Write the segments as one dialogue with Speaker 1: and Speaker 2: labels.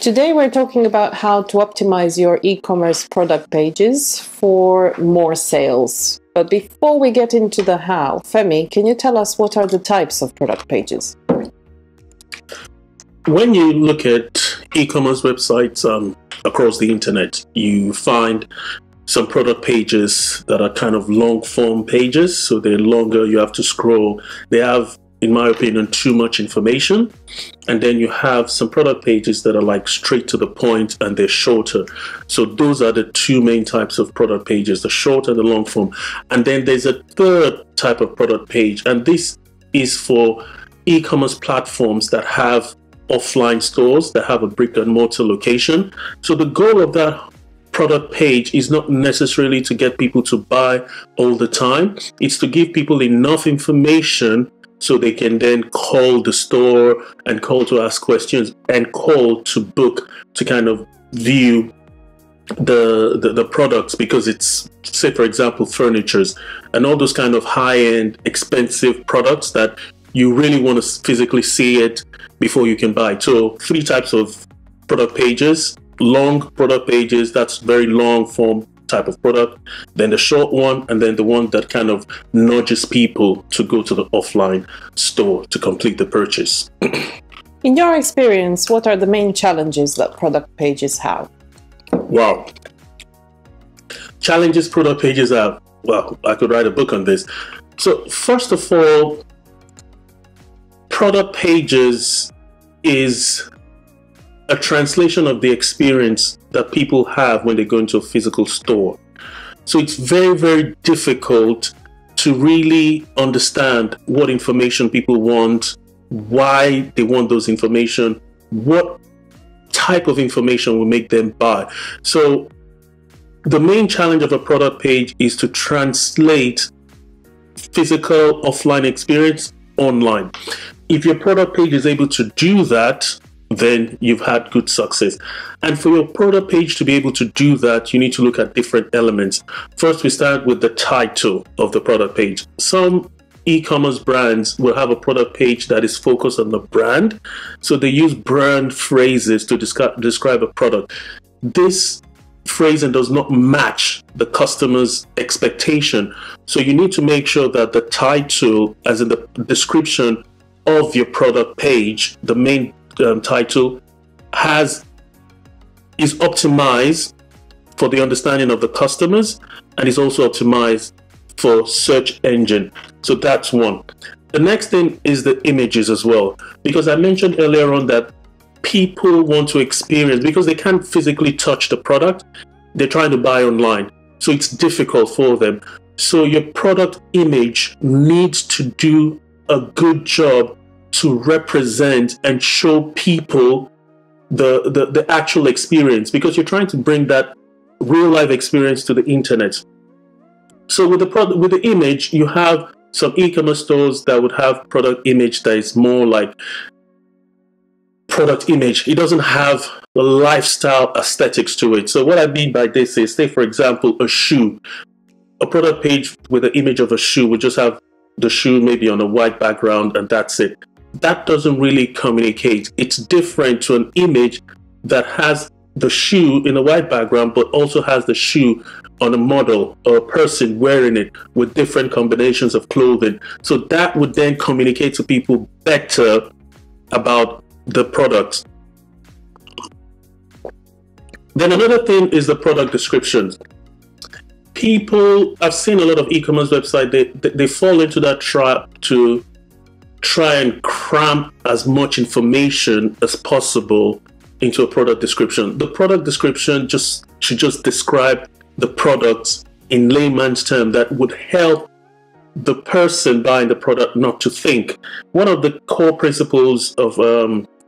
Speaker 1: Today we're talking about how to optimize your e-commerce product pages for more sales. But before we get into the how, Femi, can you tell us what are the types of product pages?
Speaker 2: When you look at e-commerce websites across the internet, you find some product pages that are kind of long form pages. So they're longer, you have to scroll. They have, in my opinion, too much information. And then you have some product pages that are like straight to the point and they're shorter. So those are the two main types of product pages, the short and the long form. And then there's a third type of product page, and this is for e-commerce platforms that have offline stores, that have a brick and mortar location. So the goal of that product page is not necessarily to get people to buy all the time. It's to give people enough information so they can then call the store and call to ask questions and call to book to kind of view the products, because it's, say for example, furnitures and all those kind of high-end expensive products that you really want to physically see it before you can buy. So three types of product pages: long product pages, that's very long form type of product, then the short one, and then the one that kind of nudges people to go to the offline store to complete the purchase.
Speaker 1: In your experience, what are the main challenges that product pages have?
Speaker 2: Wow. Challenges product pages have, well, I could write a book on this. So first of all, product pages is a translation of the experience that people have when they go into a physical store. So it's very, very difficult to really understand what information people want, why they want those information, what type of information will make them buy. So the main challenge of a product page is to translate physical offline experience online. If your product page is able to do that, then you've had good success. And for your product page to be able to do that, you need to look at different elements. First, we start with the title of the product page. Some e-commerce brands will have a product page that is focused on the brand. So they use brand phrases to describe a product. This phrasing does not match the customer's expectation. So you need to make sure that the title, as in the description of your product page, the main title is optimized for the understanding of the customers, and is also optimized for search engine. So that's one. The next thing is the images as well, because I mentioned earlier on that people want to experience, because they can't physically touch the product, they're trying to buy online, so it's difficult for them. So your product image needs to do a good job to represent and show people the actual experience, because you're trying to bring that real life experience to the internet. So with the image, you have some e-commerce stores that would have product image that is more like product image. It doesn't have the lifestyle aesthetics to it. So what I mean by this is, say for example, a shoe. A product page with the image of a shoe would just have the shoe maybe on a white background, and that's it. That doesn't really communicate. It's different to an image that has the shoe in a white background, but also has the shoe on a model or a person wearing it with different combinations of clothing. So that would then communicate to people better about the product. Then another thing is the product descriptions. I've seen a lot of e-commerce websites, they fall into that trap to try and cram as much information as possible into a product description. The product description should just describe the products in layman's terms that would help the person buying the product not to think. One of the core principles of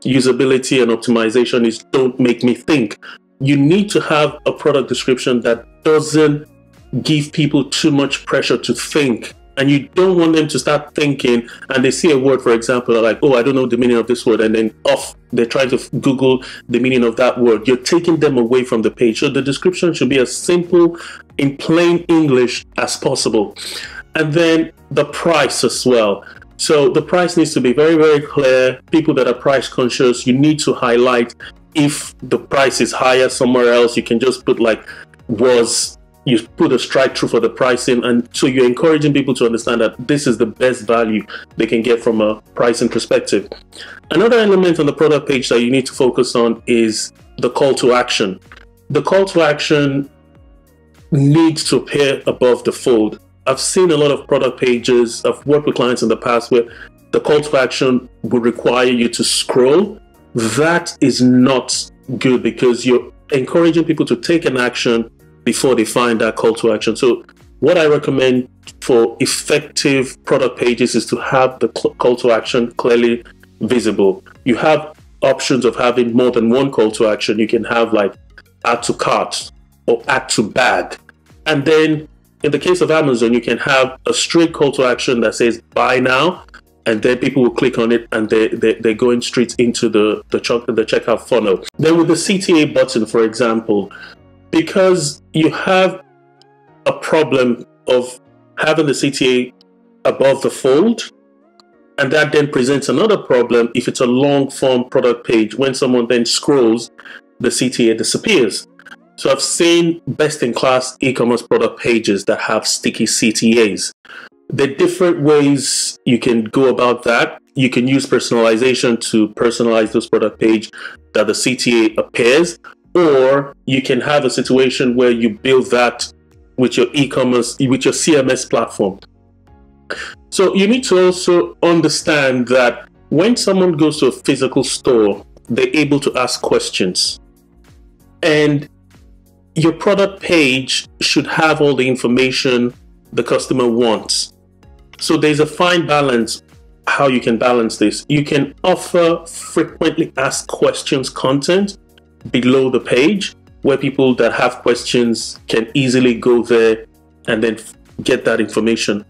Speaker 2: usability and optimization is don't make me think. You need to have a product description that doesn't give people too much pressure to think. And you don't want them to start thinking and they see a word, for example, like, oh, I don't know the meaning of this word, and then they're trying to Google the meaning of that word. You're taking them away from the page. So the description should be as simple in plain English as possible. And then the price as well. So the price needs to be very, very clear. People that are price conscious, you need to highlight if the price is higher somewhere else, you can just put like you put a strike through for the pricing, and so you're encouraging people to understand that this is the best value they can get from a pricing perspective. Another element on the product page that you need to focus on is the call to action. The call to action needs to appear above the fold. I've seen a lot of product pages, I've worked with clients in the past where the call to action would require you to scroll. That is not good because you're encouraging people to take an action before they find that call to action. So what I recommend for effective product pages is to have the call to action clearly visible. You have options of having more than one call to action. You can have like add to cart or add to bag. And then in the case of Amazon, you can have a straight call to action that says buy now, and then people will click on it and they're going straight into the checkout funnel. Then with the CTA button, for example, because you have a problem of having the CTA above the fold, and that then presents another problem if it's a long form product page. When someone then scrolls, the CTA disappears. So I've seen best-in-class e-commerce product pages that have sticky CTAs. There are different ways you can go about that. You can use personalization to personalize this product page that the CTA appears, or you can have a situation where you build that with your e-commerce, with your CMS platform. So you need to also understand that when someone goes to a physical store, they're able to ask questions. And your product page should have all the information the customer wants. So there's a fine balance how you can balance this. You can offer frequently asked questions content below the page where people that have questions can easily go there and then get that information.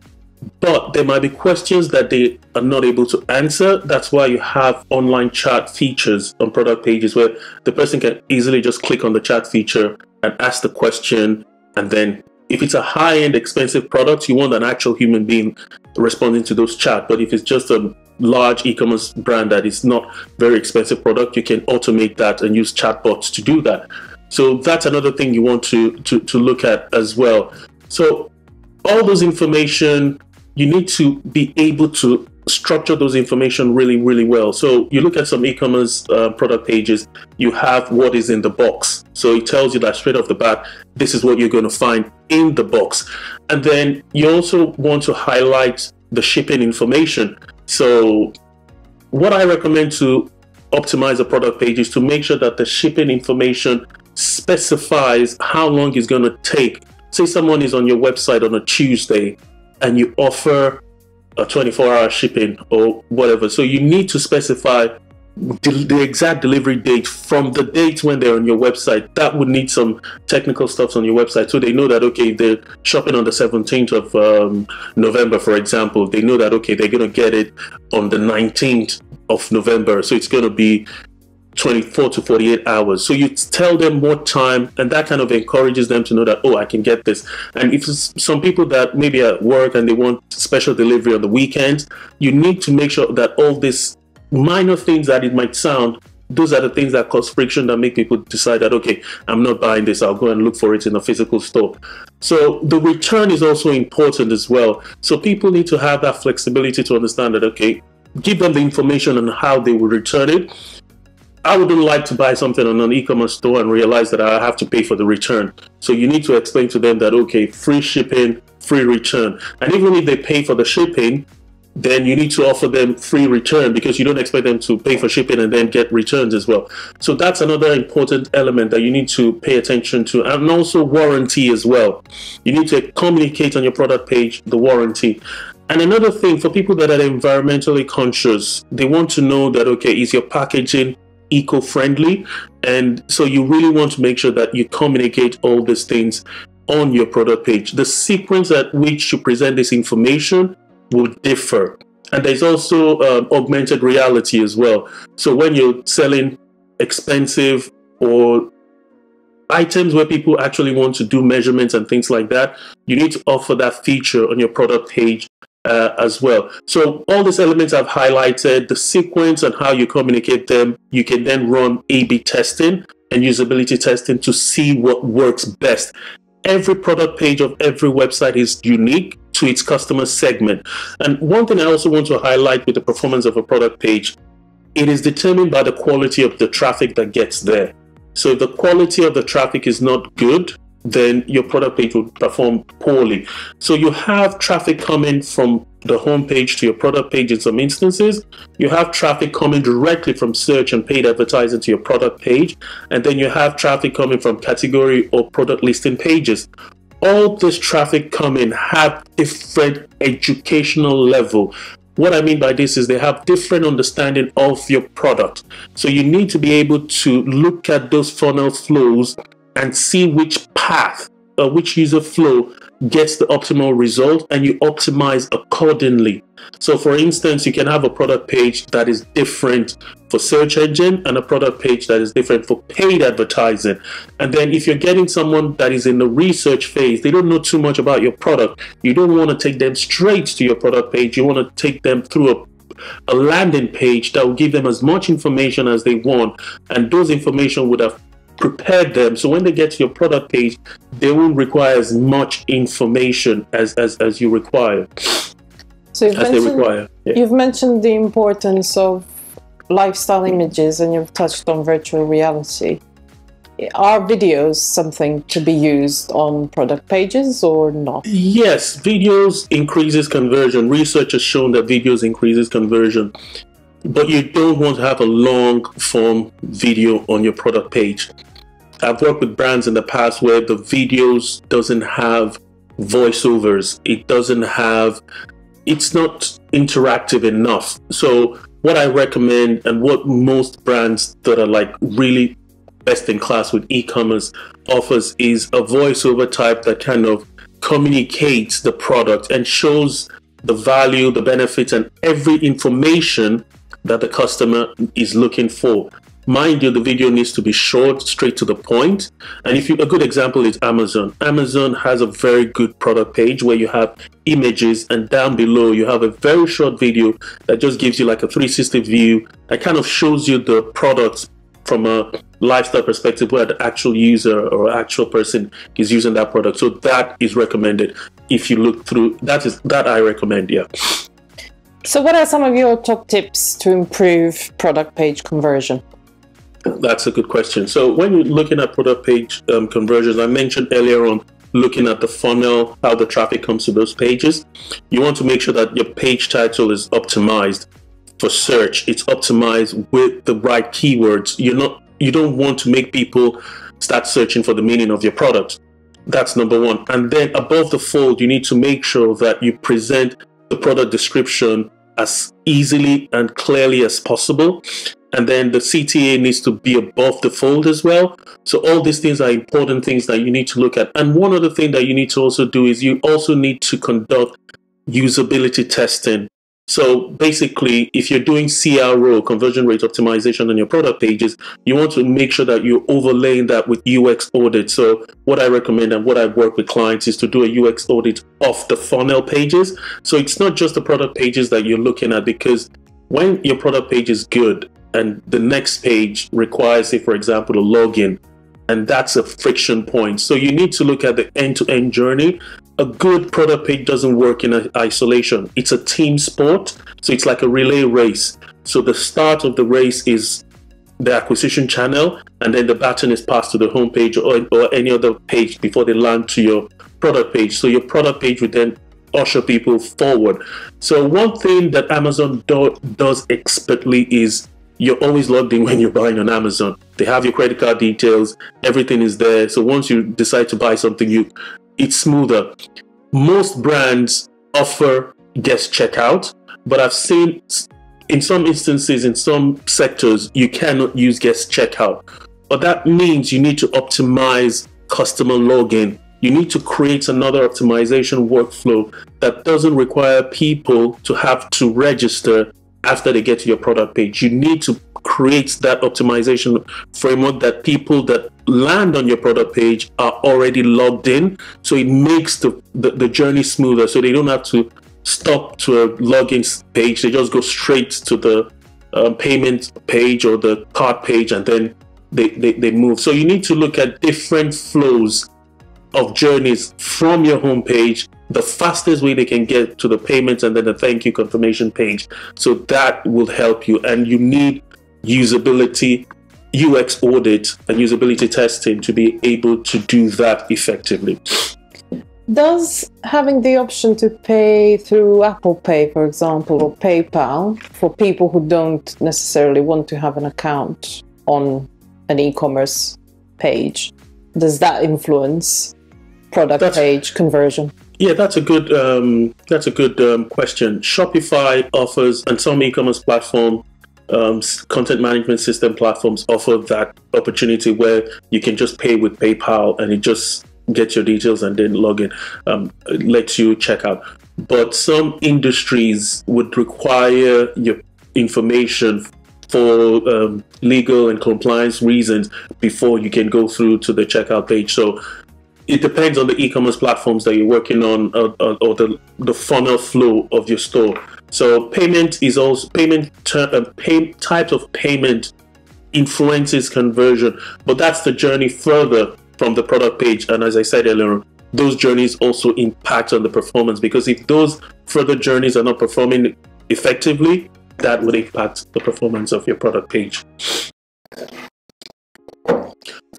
Speaker 2: But there might be questions that they are not able to answer. That's why you have online chat features on product pages where the person can easily just click on the chat feature and ask the question. And then if it's a high-end expensive product, you want an actual human being responding to those chat. But if it's just a large e-commerce brand that is not very expensive product, you can automate that and use chatbots to do that. So that's another thing you want to look at as well. So all those information, you need to be able to structure those information really, really well. So you look at some e-commerce product pages, you have what is in the box. So it tells you that straight off the bat, this is what you're going to find in the box. And then you also want to highlight the shipping information. So what I recommend to optimize a product page is to make sure that the shipping information specifies how long it's going to take. Say someone is on your website on a Tuesday and you offer a 24-hour shipping or whatever. So you need to specify the exact delivery date from the date when they're on your website. That would need some technical stuff on your website, so they know that, okay, if they're shopping on the 17th of November, for example, they know that, okay, they're going to get it on the 19th of November. So it's going to be 24 to 48 hours. So you tell them more time, and that kind of encourages them to know that, oh, I can get this. And if some people that maybe at work and they want special delivery on the weekends, you need to make sure that all these minor things that it might sound, those are the things that cause friction, that make people decide that, okay, I'm not buying this, I'll go and look for it in a physical store. So the return is also important as well. So people need to have that flexibility to understand that, okay, give them the information on how they will return it. I wouldn't like to buy something on an e-commerce store and realize that I have to pay for the return. So you need to explain to them that, okay, free shipping, free return. And even if they pay for the shipping, then you need to offer them free return, because you don't expect them to pay for shipping and then get returns as well. So that's another important element that you need to pay attention to. And also warranty as well. You need to communicate on your product page the warranty. And another thing, for people that are environmentally conscious, they want to know that, okay, is your packaging eco-friendly? And so you really want to make sure that you communicate all these things on your product page. The sequence at which you present this information will differ. And there's also augmented reality as well. So when you're selling expensive or items where people actually want to do measurements and things like that, you need to offer that feature on your product page as well. So all these elements I've highlighted, the sequence and how you communicate them, you can then run A/B testing and usability testing to see what works best. Every product page of every website is unique to its customer segment. And one thing I also want to highlight with the performance of a product page, it is determined by the quality of the traffic that gets there. So if the quality of the traffic is not good, then your product page will perform poorly. So you have traffic coming from the home page to your product page in some instances. You have traffic coming directly from search and paid advertising to your product page. And then you have traffic coming from category or product listing pages. All this traffic coming have different educational level. What I mean by this is they have different understanding of your product. So you need to be able to look at those funnel flows and see which path, which user flow gets the optimal result, and you optimize accordingly. So for instance, you can have a product page that is different for search engine and a product page that is different for paid advertising. And then if you're getting someone that is in the research phase, they don't know too much about your product, you don't want to take them straight to your product page. You want to take them through a landing page that will give them as much information as they want, and those information would have prepared them, so when they get to your product page, they won't require as much information as you require.
Speaker 1: So you've mentioned the importance of lifestyle images, and you've touched on virtual reality. Are videos something to be used on product pages or not?
Speaker 2: Yes, videos increases conversion. Research has shown that videos increases conversion, but you don't want to have a long form video on your product page. I've worked with brands in the past where the videos doesn't have voiceovers. It's not interactive enough. So what I recommend, and what most brands that are like really best in class with e-commerce offers, is a voiceover type that kind of communicates the product and shows the value, the benefits, and every information that the customer is looking for. Mind you, the video needs to be short, straight to the point. And a good example is Amazon. Amazon has a very good product page where you have images, and down below you have a very short video that just gives you like a 360 view that kind of shows you the products from a lifestyle perspective, where the actual user or actual person is using that product. So that is recommended. If you look through, that I recommend, yeah.
Speaker 1: So what are some of your top tips to improve product page conversion?
Speaker 2: That's a good question. So when you're looking at product page conversions, I mentioned earlier on looking at the funnel, how the traffic comes to those pages. You want to make sure that your page title is optimized for search. It's optimized with the right keywords. You don't want to make people start searching for the meaning of your product. That's number one. And then above the fold, you need to make sure that you present the product description as easily and clearly as possible. And then the CTA needs to be above the fold as well. So all these things are important things that you need to look at. And one other thing that you need to also do is you also need to conduct usability testing. So basically, if you're doing CRO, conversion rate optimization, on your product pages, you want to make sure that you're overlaying that with UX audit. So what I recommend and what I work with clients is to do a UX audit of the funnel pages. So it's not just the product pages that you're looking at, because when your product page is good and the next page requires, say, for example, a login, and that's a friction point. So you need to look at the end-to-end journey. A good product page doesn't work in isolation. It's a team sport, so it's like a relay race. So the start of the race is the acquisition channel, and then the baton is passed to the home page or any other page before they land to your product page. So your product page would then usher people forward. So one thing that Amazon does expertly is you're always logged in when you're buying on Amazon. They have your credit card details, everything is there. So once you decide to buy something, it's smoother. Most brands offer guest checkout, but I've seen in some instances, in some sectors, you cannot use guest checkout. But that means you need to optimize customer login. You need to create another optimization workflow that doesn't require people to have to register after they get to your product page. You need to create that optimization framework that people that land on your product page are already logged in, so it makes the journey smoother, so they don't have to stop to a login page. They just go straight to the payment page or the card page, and then they move. So you need to look at different flows of journeys from your home page, the fastest way they can get to the payments, and then the thank you confirmation page. So that will help you. And you need usability, UX audit, and usability testing to be able to do that effectively.
Speaker 1: Does having the option to pay through Apple Pay, for example, or PayPal, for people who don't necessarily want to have an account on an e-commerce page, does that influence product page conversion?
Speaker 2: Yeah, that's a good question. Shopify offers, and some e-commerce platform, content management system platforms offer that opportunity where you can just pay with PayPal and it just gets your details and then log in, lets you check out. But some industries would require your information for legal and compliance reasons before you can go through to the checkout page. So it depends on the e-commerce platforms that you're working on, or the funnel flow of your store. So payment is also types of payment influences conversion, but that's the journey further from the product page. And as I said earlier, those journeys also impact on the performance, because if those further journeys are not performing effectively, that would impact the performance of your product page.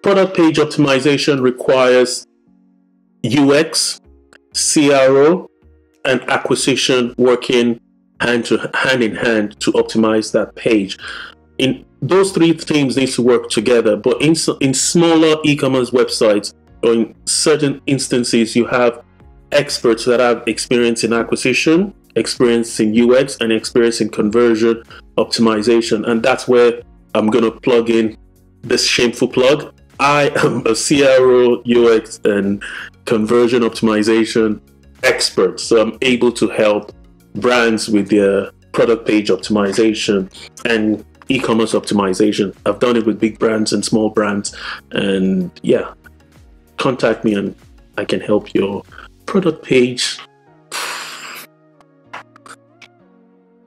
Speaker 2: Product page optimization requires UX, CRO, and acquisition working hand in hand to optimize that page. In those three teams need to work together, but in smaller e-commerce websites, or in certain instances, you have experts that have experience in acquisition, experience in UX, and experience in conversion optimization. And that's where I'm going to plug in this shameful plug. I am a CRO, UX, and conversion optimization expert. So I'm able to help brands with their product page optimization and e-commerce optimization. I've done it with big brands and small brands. And yeah, contact me and I can help your product page